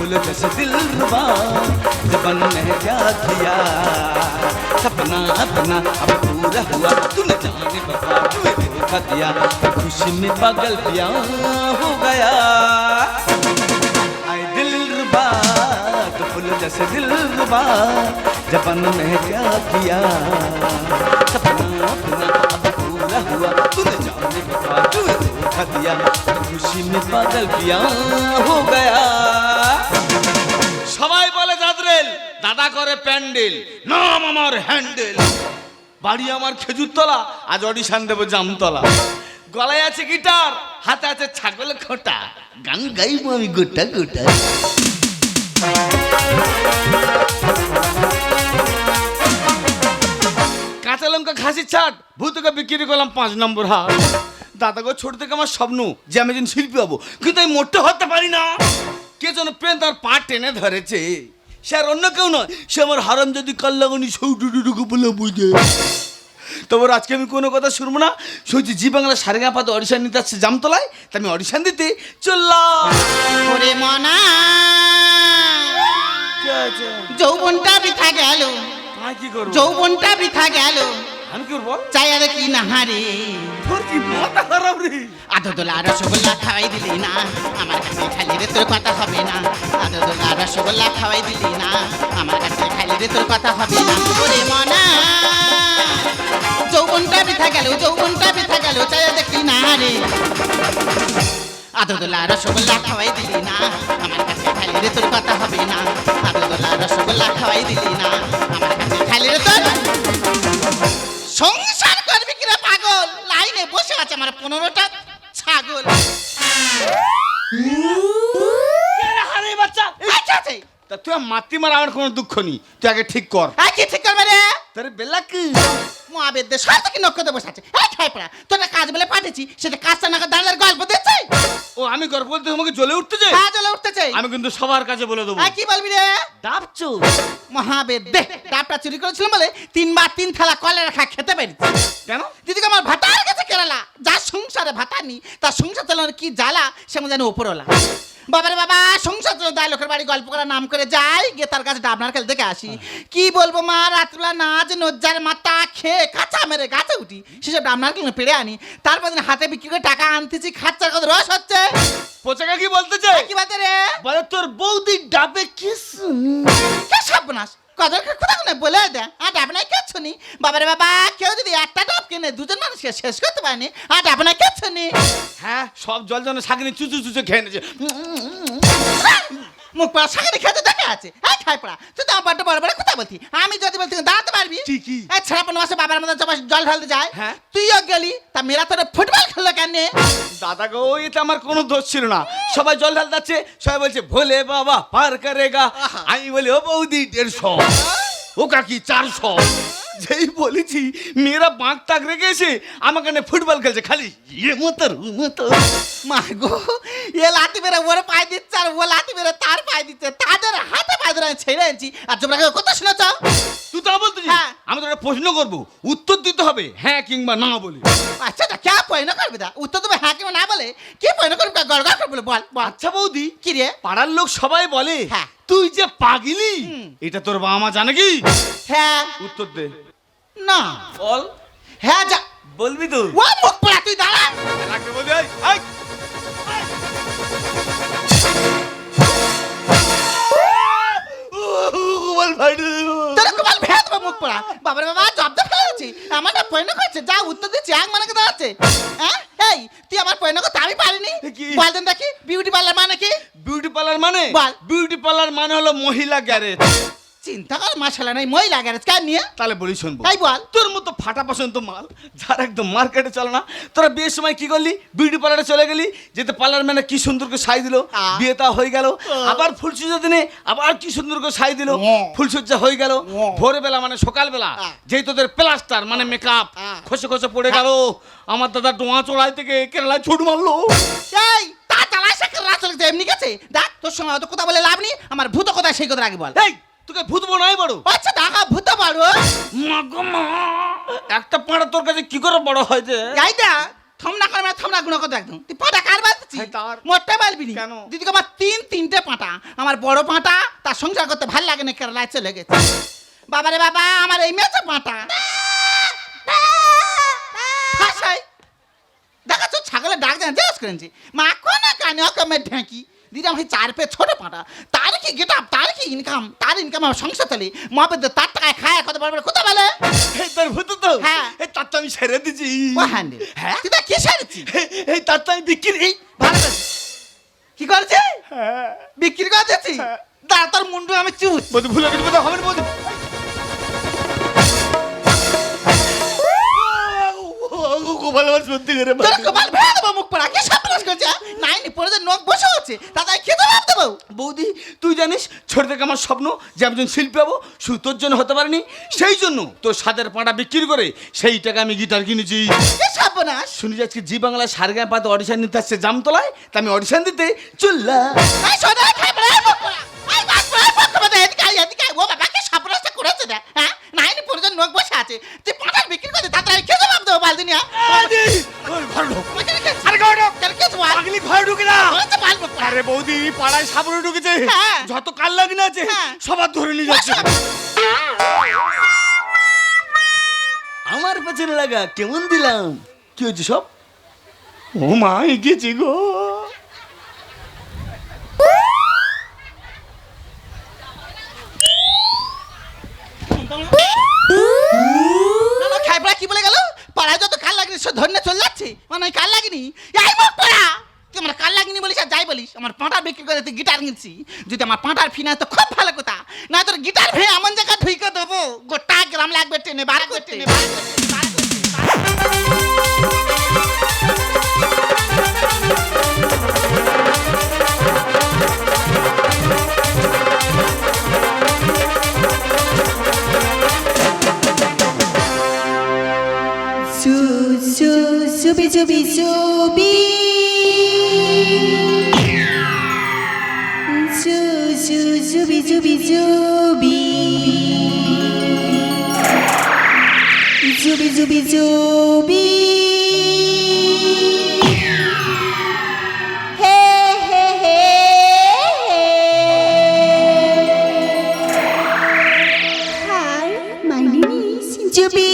फूल जैसे दिलरुबा जबन ने क्या किया सपना अपना अब पूरा हुआ तूने जाने बाबा तूने धोखा दिया खुशी में पागल पिया हो गया आए दिलरुबा तो फूल जैसे दिलरुबा जबन ने क्या किया सपना अपना अब पूरा हुआ तूने जाने बाबा तूने धोखा दिया खुशी में पागल पिया हो गया সবাই বলে জাদরেল, দাদা করে প্যান্ডেল, নাম আমার হ্যান্ডেল, বাড়ি আমার খেজুরতলা, আজ অডিশন দেবো জামতলা। গলায় আছে গিটার, হাতে আছে ছাগলের খোঁটা, গান গাইবো আমি গোটা গোটা। কাঁচা লঙ্কা খাসি ছাট, ভূতকে বিক্রি করলাম 5 নম্বর হাট। দাদা গো ছোট থেকে আমার স্বপ্ন যে আমি একজন শিল্পী হবো, কিন্তু আমি মোটে হতে পারি না। কে যেন পেন তার পা টেনে ধরেছে, সে আর অন্য কেউ নয়, সে আমার হারাম যদি কাল্লাগনি সৌটুটুকু বলে বুঝে। তবে আজকে আমি কোনো কথা শুনবো না, শুনছি জি বাংলা সারেগাপাতে অডিশন নিতে আসছে জামতলায়, তা আমি অডিশন দিতে চললাম। ওরে মনা যৌবনটা বৃথা গেল, কি করবো যৌবনটা বৃথা গেল, আমি কি করবো? চাই আর কি না হারে তোর কি মাথা খারাপ রে? আদোদোলা রসগোল্লা খাওয়াই দিলি না, আমার কাছে খালি রে তোর কথা হবে না। আদোদোলা রসগোল্লা খাওয়াই দিলি না, আমার কাছে খালি রে তোর কথা হবে না। ওরে মনা যৌবনটা বৃথা গেল, যৌবনটা বৃথা গেল, চাই আর কি না হারে আদোদোলা রসগোল্লা খাওয়াই দিলি না, আমার কাছে খালি রে তোর কথা হবে না। আদোদোলা রসগোল্লা খাওয়াই দিলি না, আমার কাছে খালি রে তোর। সংসার করবি কিরা পাগল, লাইনে বসে আছে আমার 15টা ছাগল। আরে বাচ্চা, আচ্ছা আছে তা তুই মাতি মার, আমার কোনো দুঃখ নেই, তুই আগে ঠিক কর। কি ঠিক করবে রে? তোর বেলা কি মহাবেদ্যে সব থেকে নক্ষত্র বসে আছে। খাই পড়া তোর কাজ বলে পাঠিয়েছি, সেটা কাজটা না দাঁড়ার গল্প দিচ্ছে। ও আমি গর্ব বলতে তোমাকে জ্বলে উঠতেছে, হ্যাঁ জ্বলে উঠতেছে। আমি কিন্তু সবার কাছে বলে দেবো। কি বলবি রে? ডাবচু মহাবেদ্যে ডাবটা চুরি করেছিলাম বলে 3 বার 3 থালা কলে রাখা খেতে পেরেছি। কেন? দিদিকে আমার ভাতার কাছে কেরালা, যার সংসারে ভাতা নি তার সংসার চালানোর কি জ্বালা সে আমার জানি ওপরওয়ালা। বাবারে বাবা, সংসার চলে দেয় লোকের বাড়ি গল্প করার নাম করে যাই, গিয়ে তার কাছে ডাবনার খেল দেখে আসি। কি বলবো মা, রাত্রিবেলা নাচ নজ্জার মাথা খেয়ে কাঁচা মেরে গাছে উঠি, সেসব ডাবনার খেল পেড়ে আনি, তারপর হাতে বিক্রি করে টাকা আনতেছি, খাচ্চার কত রস হচ্ছে। পোচাকা কি বলতে চাই? কি বলতে রে? বলে তোর বৌদি ডাবে কিস কে সর্বনাশ কদর কোথা কোনে বলে দে। আর ডাবনায় কেছ নি বাবারে বাবা, কেউ যদি একটা ডাব কিনে দুজন মানুষকে শেষ করতে পারেনি, আর ডাবনায় কেছ নি। হ্যাঁ, সব জল যেন শাকিনি চুচু চুচু খেয়ে নিয়েছে। মুখ পড়া সাগরে খেতে দেখে আছে। হ্যাঁ খাই পড়া, তুই তো আমার বড় বড় কথা বলতি, আমি যদি বলতি দাঁড়াতে পারবি? ঠিকই। এই ছেড়া 15 মাসে বাবার মধ্যে জল ঢালতে যায়, হ্যাঁ। তুইও গেলি, তা মেয়েরা তোর ফুটবল খেললো কেন? দাদা গো, এতে আমার কোনো দোষ ছিল না, সবাই জল ঢাল যাচ্ছে, সবাই বলছে ভোলে বাবা পার করেগা, আমি বলি ও বৌদি 150, ও কাকি 400। যেই বলেছি মেয়েরা বাঁক তাক রেখে এসে আমাকে নিয়ে ফুটবল খেলছে, খালি ইয়ে মতর মতর। মা গো, এ লাঠি মেরে ওর পায়ে দিচ্ছে আর ও লাঠি মেরে তার পায়ে দিচ্ছে, তাদের হাতে পায়ে ধরে আমি ছেড়ে আনছি। আর তোমরা কথা শুনেছ? তুই তা বলতেছিস? হ্যাঁ। আমি তোর একটা প্রশ্ন করবো, উত্তর দিতে হবে হ্যাঁ কিংবা না বলে। আচ্ছা তা কে পয়না করবে? দা উত্তর তুমি হ্যাঁ কিংবা না বলে কি পয়না করবে? গড় গড় করে বলে বল বল। আচ্ছা বৌদি, কি রে? পাড়ার লোক সবাই বলে হ্যাঁ। তুই যে পাগলি, এটা তোর বাবা মা জানে কি? হ্যাঁ উত্তর দে। না বল। হ্যাঁ যা বলবি তো? ও মুখ পড়া, তুই দাঁড়া। রাখতে বলবি? এই, এই। বল ভাই রে। তোর কপাল ভেদ বা মুখ পড়া। বাবার বাবা জব্দ ফেলেছি, আমার না পয়না করছে, যা উত্তর দিচ্ছি এক মানে দাঁড়াচ্ছে। হ্যাঁ এই তুই আমার পয়না করতে আমি পারিনি, কি? বল দেন দেখি বিউটি পার্লার মানে কি? বিউটি পার্লার মানে? বল। বিউটি পার্লার মানে হলো মহিলা গ্যারেজ। চিন্তা কর মাশাআল্লাহ, নাই মই লাগে কার নিয়ে। তাহলে বলি শুনবো। তাই বল। তোর মতো ফাটা পছন্দ মাল যার একদম মার্কেটে চলে না, তোরা বিয়ের সময় কি করলি? বিউটি পার্লারে চলে গেলি, যেতে পার্লার মানে কি সুন্দর করে সাই দিল, বিয়েটা হয়ে গেল, আবার ফুলসজ্জা দিনে আবার কি সুন্দর করে সাই দিল, ফুলসজ্জা হয়ে গেল, ভোরবেলা মানে সকালবেলা যেই তোদের প্লাস্টার মানে মেকআপ খসে খসে পড়ে গেল, আমার দাদা ডোয়া চড়াই থেকে কেরালায় ছুট মারলো। এই তা চালাই সে কেরালা চলে যায় এমনি গেছে। দেখ তোর সঙ্গে অত কথা বলে লাভ নেই, আমার ভূত কথা সেই কথা আগে বল। এই তোকে ভূত বনাই বড়? আচ্ছা ঢাকা ভূত বড়? মা গো মা, একটা পাড়া তোর কাছে কি করে বড় হয় যে? যাই দা থমনা করে থমনা গুণ কথা একদম। তুই পাটা কার বাজছিস? তার মোটে বলবি নি কেন? দিদি আমার 3-3টে পাটা, আমার বড় পাঁটা তার সংসার করতে ভাল লাগে না, কেরালায় চলে গেছে। বাবারে বাবা, আমার এই মেয়েছে পাঁটা। হাসাই দেখাচ্ছ ছাগলের ডাক দেন জিজ্ঞেস করেছি মা কোন কানে অকমের ঢেঁকি দিদি আমাকে 4 পে ছোট পাঁটা, তার কি গেট আপ, তার কি ইনকাম, তার ইনকাম আমার সংসার চলে মহাপেদ তার টাকায় খায় কত বড় বড় কথা বলে। এই তোর ভূত তো হ্যাঁ। এই তার তো আমি ছেড়ে দিছি। ও হ্যান্ডে হ্যাঁ তুই তা কি সারছি এই তার তো আমি বিক্রি এই ভালো করে। কি করছে হ্যাঁ বিক্রি করে দিচ্ছি দাঁড়া তোর মুন্ডু আমি চুপ। বধু ভুলে গেছি বধু হবে না বধু। গোপাল আমার সত্যি করে তোর কপাল ভেঙে দেবো মুখ পড়া, কি সাপরাস করছে নাইনি পরে যে নখ বসে আছে দাদা খেতে ভাব দেবো। বৌদি তুই জানিস ছোট থেকে আমার স্বপ্ন যে আমি একজন শিল্পী হবো, শুধু তোর জন্য হতে পারিনি, সেই জন্য তোর সাদের পাঁটা বিক্রি করে সেই টাকা আমি গিটার কিনেছি। কি সাপনাস শুনি আজকে জি বাংলা সারগাঁ পাতে অডিশন নিতে আসছে জামতলায়, তা আমি অডিশন দিতে চললাম। এই সোনা খাই বলে মুখ পড়া এই বাস পড়া পক্ষ মধ্যে এদিকে এদিকে ও বাবা কি সাপরাসটা করেছে না হ্যাঁ নাইনি পরে যে নখ বসে আছে তুই পাঁটা বিক্রি করে দাদা খেতে ভাব দেবো বালদিনিয়া। আরে বৌদি পাড়ায় সাবরে ঢুকেছে, হ্যাঁ। যত কাল লাগিনা আছে হ্যাঁ। সবার ধরে নিয়ে যাচ্ছে। আমার পেছনে লাগা কেমন দিলাম, কি হয়েছে সব? ও মা এগিয়েছি গো। খাইপড়া কি বলে গেল পাড়ায় যত কাল লাগনি সব ধরে চলে যাচ্ছে মানে কাল লাগনি এই মুখ পড়া তুই আমার কাল লাগনি বলিস আর যাই বলিস আমার পাঁটা বিক্রি করে তুই গিটার কিনছি যদি আমার পাঁটার ফিনা তো খুব ভালো কথা না তোর গিটার ভেঙে এমন জায়গা ঢুকে দেবো গোটা গ্রাম লাগবে টেনে বার করে টেনে বার করে, বার করে, বার করে। Zubi zubi zubi zubi zubi zubi zubi zubi zubi hey hey hey hi my name is Zubi.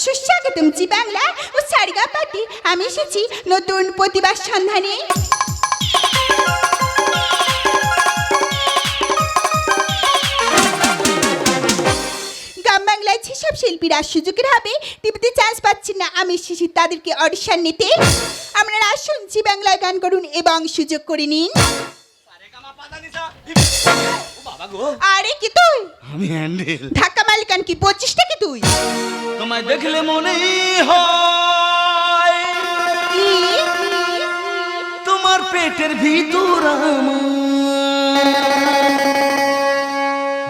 সুস্বাগতম জি বাংলা ও সারিগা পার্টি, আমি এসেছি নতুন প্রতিভার সন্ধানে। গ্রাম বাংলায় যেসব শিল্পীরা সুযোগের হবে টিভিতে চান্স পাচ্ছেন না, আমি এসেছি তাদেরকে অডিশন নিতে। আপনারা আসুন জি বাংলায় গান করুন এবং সুযোগ করে নিন। বাবা গো আরে কি তুই আমি হ্যান্ডেল ধাক্কা মালিকান কি বলছিসটা কি তুই? তোমায় দেখলে মনে হয় তোমার পেটের ভিতর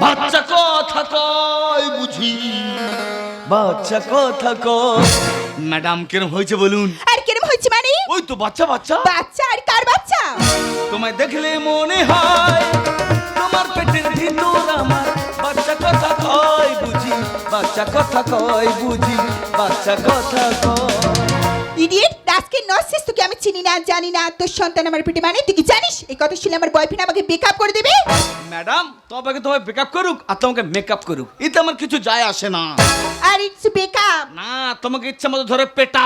বাচ্চা কথা কয় বুঝি, বাচ্চা কথা কয়। ম্যাডাম কেরম হয়েছে বলুন? আর কিরম হয়েছে মানে? ওই তো বাচ্চা বাচ্চা। বাচ্চা আর কার বাচ্চা? তোমায় দেখলে মনে হয় তোমার পেটের ভিতর আমার বাচ্চা কথা কয় বুঝি, বাচ্চা কথা কয় বুঝি, বাচ্চা কথা কয়। ইডিয়েট, রাস্কেল নসিস, তোকে আমি চিনি না জানি না, তোর সন্তান আমার পেটে মানে তুই কি জানিস? এই কথা শুনে আমার বয়ফ্রেন্ড আমাকে বেকআপ করে দেবে। ম্যাডাম তোমাকে তোমায় বেকআপ করুক আর তোমাকে মেকআপ করুক, এতে আমার কিছু যায় আসে না। আর ইটস বেকআপ। না, তোমাকে ইচ্ছা মতো ধরে পেটা।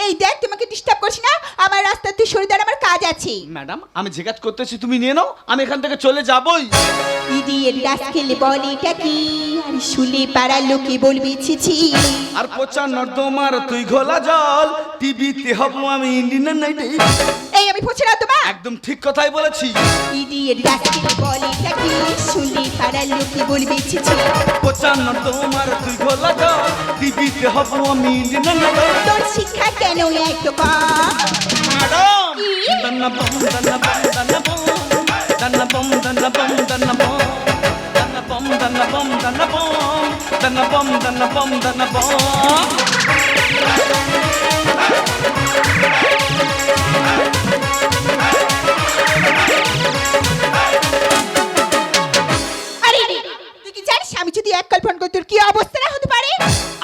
এই দেখ, তোমাকে ডিস্টার্ব করছি না, আমার রাস্তা তুই সরে দাঁড়া, আমার কাজ আছে। ম্যাডাম আমি জিজ্ঞাসা করতেছি, তুমি নিয়ে নাও, আমি এখান থেকে চলে যাবই। ইডিয়েট রাস্কেল বল এটা কি? আর শুলে পাড়া লোকে বলবে ছি ছি। আর পচা নর্দমার তুই ঘোলা জল, টিভিতে হব আমি ইন্ডিয়ান নাইটে। এই আমি পৌঁছে না তোমার। একদম ঠিক কথাই বলেছি। ইডিয়েট রাস্কেল বল এটা কি? শুলে পাড়া লোকে বলবে ছি ছি। পচা নর্দমার তুই ঘোলা জল, টিভিতে হব আমি ইন্ডিয়ান নাইটে। তোর শিক্ষা কেন এত কম? ম্যাডাম কি? দান্না বম দান্না বম দান্না বম দান্না বম দান্না বম দান্না বম দান্না বম দান্না বম দান্না বম দান্না বম দান্না বম দান্না বম। আরে তুই কি জানিস আমি যদি এক কল ফোন করি তোর কি অবস্থা না হতে পারে?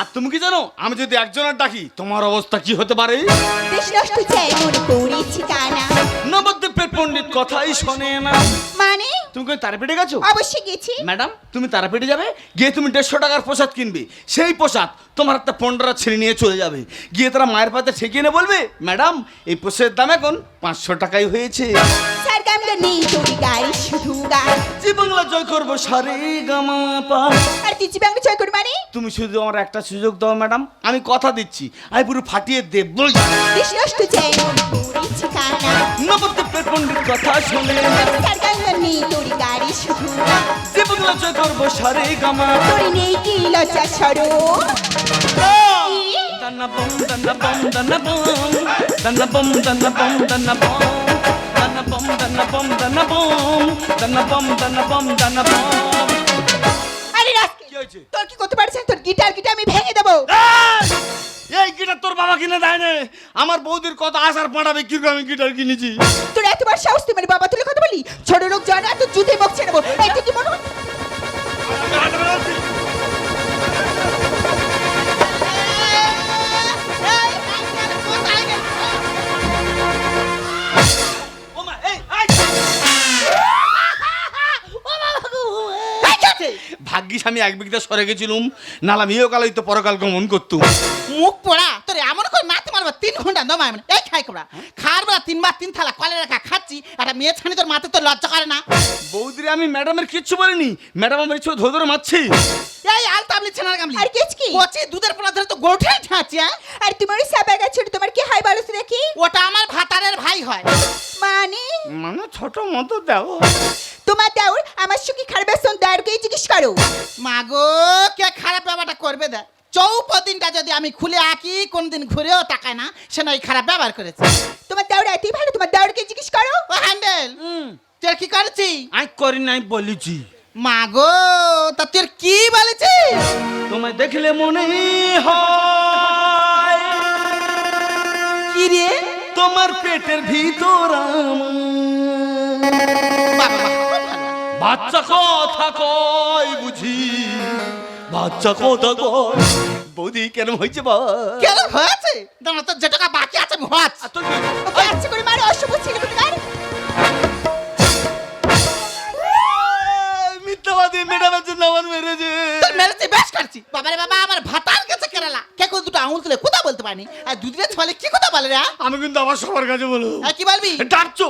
আর তুমি কি জানো আমি যদি একজনের ডাকি তোমার অবস্থা কি হতে পারে? দেশ নষ্ট চাই মনে পড়েছি কানা। নবদ্বীপের পণ্ডিত কথাই শোনে না। মানে তুমি কই তারাপীঠে গেছো? অবশ্যই গেছি। ম্যাডাম তুমি তারাপীঠে যাবে, গিয়ে তুমি 150 টাকার প্রসাদ কিনবে, সেই প্রসাদ তোমার একটা 15 ছিঁড়ে নিয়ে চলে যাবে, গিয়ে তারা মায়ের পাতে ঠেকিয়ে নিয়ে বলবে ম্যাডাম এই প্রসাদের দাম এখন 500 টাকাই হয়েছে। স্যার গামলো নেই তোর গাড়ি শুধু গান। জি বাংলা জয় করবো সারে গামা পা। আর তুই জীবাঙ্গ জয় কর মানে? তুমি শুধু আমার একটা সুযোগ দাও ম্যাডাম, আমি কথা দিচ্ছি আমি পুরো ফাটিয়ে দেবই। দেশ নষ্ট চাই মনে পড়েছি কানা। নবদ্বীপের পণ্ডিত কথা শোনে না। স্যার গামলো নেই তোর গাড়ি শুধু গান। জি বাংলা জয় করবো সারে গামা। তোর নেই কি লজ্জা সরো? দান্না বম দান্না বম দান্না বম দান্না বম দান্না বম দান্না বম দান্না বম দান্না বম দান্না বম দান্না বম দান্না বম দান্না বম। আরে রাস্কেল, কি হয়েছে? তোর কি করতে পারছিস? তোর গিটার আমি ভেঙে দেবো। এই গিটার তোর বাবা কিনে দেয় না, আমার বৌদির কত আসার পাঠাবে কি আমি গিটার কিনেছি। তোর এতবার সাহস তুই মানে বাবা তুলে কথা বলি? ছোট লোক জানা তো জুতে বকছে নেবো। এই তুই কি মনে হয়? ওমা, এই, এই। ভাগ্যিস আমি এক বিঘা সরে গেছিলুম, নালা মেয়েও কাল তো পরকাল গমন করতুম। মুখ পোড়া তোর এমন করে নাতে মারবা 3 ঘন্টা দমায় মানে এই খাই কোড়া খার বেলা 3 বার 3 থালা কলে রাখা খাচ্ছি একটা মেয়ে ছানি তোর মাথা তোর লজ্জা করে না? বৌদিরে আমি ম্যাডামের কিচ্ছু বলিনি, ম্যাডাম আমার ইচ্ছে ধরে ধরে মারছি। এই আলতাবলি ছেনার গামলি আর কেচ কি? কোচি দুধের পোনা ধরে তো গোঠাই ঠাঁচি। আর তোমার ওই সাবা গাছ ছোট তোমার কি হাই বলো তো দেখি? ওটা আমার ভাতারের ভাই হয়। মানে মানে ছোট মতো দেও। তোমার দেওর আমার সঙ্গে খারাপ ব্যস্ত দেওরকে জিজ্ঞেস করো। মাগো কে খারাপ ব্যাপারটা করবে দে? চৌপদিনটা যদি আমি খুলে আঁকি কোনদিন ঘুরেও তাকায় না, সে নয় খারাপ ব্যবহার করেছে। তোমার দেওর এতই ভালো, তোমার দেওরকে জিজ্ঞেস করো। ও হ্যান্ডেল তুই কি করেছি? আই করি নাই বলেছি। মাগো তা তুই কি বলেছি? তোমায় দেখলে মনে হয় কি রে তোমার পেটের ভিতর বাবা বাচ্চা কথা কয় বুঝি, বাচ্চা কথা কয়। বৌদি কেন হয়েছে বা? কেন হয়েছে? দাঁড়া তোর যে টাকা বাকি আছে আমি হওয়াচ্ছি। ওকে আচ্ছা করে মারো অশুভ ছেলে কোথাকার। মিথ্যাবাদী ম্যাডামের জন্য আমার মেরেছে। তোর মেরেছি বেশ করছি। বাবারে বাবা আমার ভাতার গেছে কেরালা। কে কোন দুটো আঙুল তুলে কথা বলতে পারিনি। আর দুদিনের ছেলে কি কথা বলে রে? আমি কিন্তু আবার সবার কাছে বলো কি বলবি? ডাকছো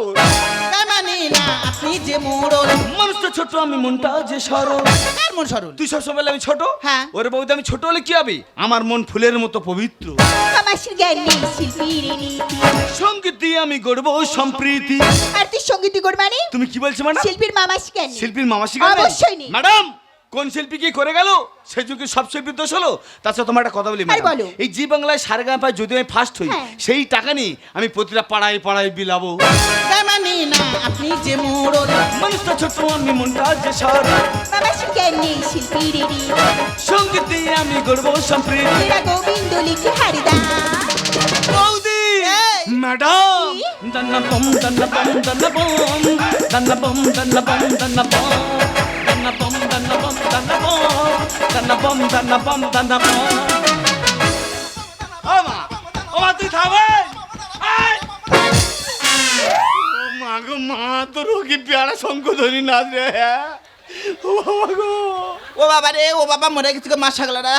মানি না আপনি যে মোড়ল। মানুষটা ছোট আমি মনটা যে সরল। কার মন সরল? তুই সব সময় আমি ছোট। হ্যাঁ। ওরে বৌদি আমি ছোট হলে কি হবে? আমার মন ফুলের মতো পবিত্র। কামাসির জ্ঞান নেই শিল্পীর নীতি। সঙ্গীত দিয়ে আমি গড়বো সম্প্রীতি। আর তুই সঙ্গীত কর মানে? তুমি কি বলছো ম্যাডাম? শিল্পীর মামা শিখেন। শিল্পীর মামা শিখাবে? অবশ্যই নেই। ম্যাডাম কোন শিল্পী কি করে গেল সে যুগে সব শিল্পীর দোষ হলো? তাছাড়া তোমার একটা কথা বলি ম্যাডাম, বলো। এই জি বাংলায় সারেগামাপায় যদি আমি ফার্স্ট হই, হ্যাঁ। সেই টাকা নিয়ে আমি প্রতিটা পাড়ায় পাড়ায় বিলাবো। মানি না আপনি যে মোড়ল। মানুষটা ছোট আমি মনটা যে সরল। মামা শিখেন নেই শিল্পীর নীতি। সঙ্গীত দিয়ে আমি গড়বো সম্প্রীতি। মেরা গোবিন্দ লিখে হারিদা। বৌদি ম্যাডাম দান্না বম দান্না বম দান্না বম দান্না বম দান্না বম দান্না বম দান্না বম দান্না বম দান্না বম দান্না বম দান্না বম দান্না বম। ও মা তুই থামে। গো মা, তোর কি পেয়ারা শঙ্করধ্বনি নাচ রে, হ্যাঁ? ও বাবা গো, ও বাবা রে, ও বাবা মরে গেছে গো মাসাগলারা।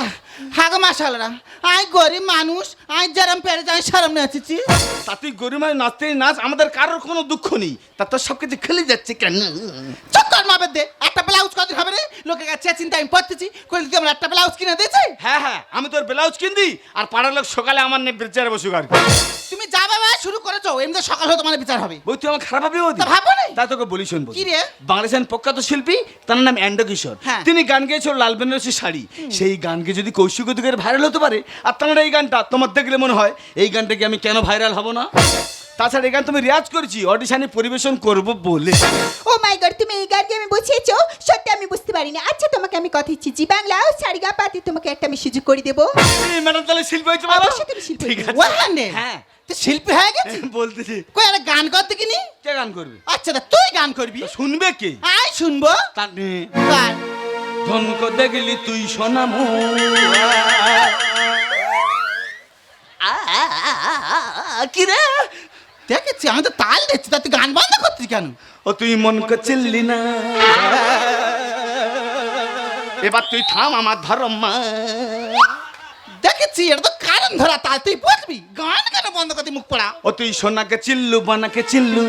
হ্যাঁ গো মাসাগলারা, আই গরিব মানুষ, আই যেরম পেরে যাই সেরম নাচেছি। তা তুই গরিমায় নাচতেই নাচ, আমাদের কারোর কোনো দুঃখ নেই। তা তোর সব কিছু খেলে যাচ্ছে কেন? চক্কর মাবের দে, একটা ব্লাউজ কত হবে রে? লোকের কাছে চিন্তা আমি পড়তেছি, কইলে তুই আমার একটা ব্লাউজ কিনে দিয়েছে? হ্যাঁ হ্যাঁ, আমি তোর ব্লাউজ কিনদি, আর পাড়ার লোক সকালে আমার নেই বেচারে বসুক আর কি। তুমি যা বাবা শুরু করেছো, এমনি সকাল হয়ে তোমার বিচার হবে। বই তুই আমার খারাপ ভাবি তা ভাবো নাই? তাই তোকে বলি শুনবো। কি রে? বাংলাদেশের প্রখ্যাত শিল্পী, তার নাম অ্যান্ড্রু কিশোর। হ্যাঁ। তিনি গান গেয়েছিল লাল বেনারসি শাড়ি। সেই গানকে যদি কৌশিক দিকের ভাইরাল হতে পারে, আর তোমার এই গানটা তোমার দেখলে মনে হয় এই গানটাকে আমি কেন ভাইরাল হব না? তাছাড়া এই গান তুমি রেয়াজ করেছি অডিশনে পরিবেশন করব বলে। ও মাই গড, তুমি এই গানকে আমি বুঝিয়েছো? সত্যি আমি বুঝতে পারিনি। আচ্ছা তোমাকে আমি কথা দিচ্ছি, জি বাংলা সারিগাপাতে তোমাকে একটা আমি সুযোগ করে দেবো। ম্যাডাম তাহলে শিল্পী হয়েছে বলো? অবশ্যই তুমি শিল্পী ঠিক হয়েছো। আছে। ওয়াহান্ডে হ্যাঁ তুই শিল্পী হয়ে গেছিস? বলতেছি। কই আরে গান করতে কিনি? কে গান করবে? আচ্ছা তা তুই গান করবি? শুনবে কে? আয় শুনবো। তার নেই। গান। ধনক দেখলি তুই সোনামু, কি রে? দেখেছি আমি তো তাল দিচ্ছি, তা তুই গান বন্ধ করছিস কেন? ও তুই মন চিল্লি না, এবার তুই থাম আমার ধর্মা। দেখেছি এটা তো কারণ ধরা তাল, তুই বুঝবি গান কেন বন্ধ করতে মুখ পড়া? ও তুই সোনাকে চিল্লু বানাকে চিল্লু,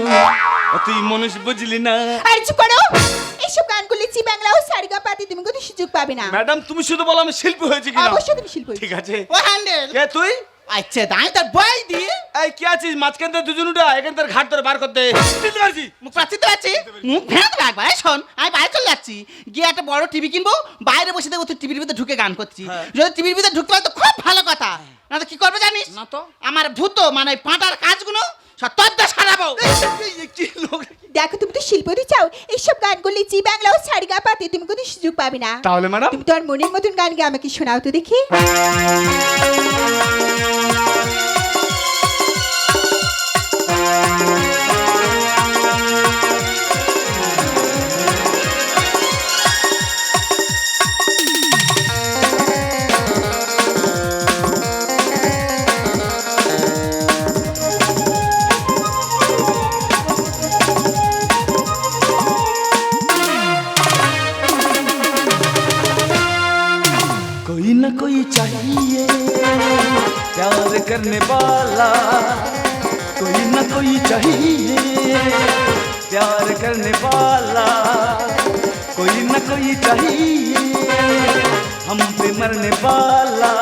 ও তুই মানুষ বুঝলি না। আর চুপ করো, এইসব গানগুলি জি বাংলা ও সারিগাপাতে তুমি কোনো সুযোগ পাবে না। ম্যাডাম তুমি শুধু বলো আমি শিল্পী হয়েছি কিনা। অবশ্যই তুমি শিল্পী হয়েছো। ঠিক আছে। ও হ্যান্ডেল। কে তুই? আচ্ছা তাই তোর বই দিয়ে এই কি আছিস মাঝখান থেকে দুজন উঠা এখান থেকে ঘাট ধরে বার করতে চিনতে পারছি? মুখ প্রাচিত আছে, মুখ ভেঙে দেবে একবার। এই শোন, আমি বাইরে চলে যাচ্ছি, গিয়ে একটা বড় টিভি কিনবো, বাইরে বসে দেখবো তুই টিভির ভিতরে ঢুকে গান করছি। যদি টিভির ভিতরে ঢুকতে পারে তো খুব ভালো কথা, না তো কি করবে জানিস? না তো। আমার ভূত মানে ওই পাঁটার কাজগুলো সব তদ্দা সারাবো। কি লোক? দেখো তুমি তো শিল্পী হতে চাও, এইসব গানগুলি জি বাংলা ও সারিগাপাতে তুমি কোনো সুযোগ পাবে না। তাহলে ম্যাডাম তুমি তো আর মনের মতন গান গিয়ে আমাকে শোনাও তো দেখি। कोई न कोई चाहिए प्यार करने वाला, कोई न कोई चाहिए प्यार करने वाला, कोई न कोई चाहिए हम पे मरने वाला।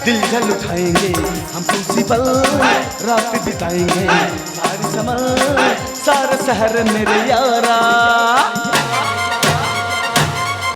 दिल जल उठाएंगे हम उसी पल, रात बिताएंगे सारी समर सारा शहर मेरे यारा।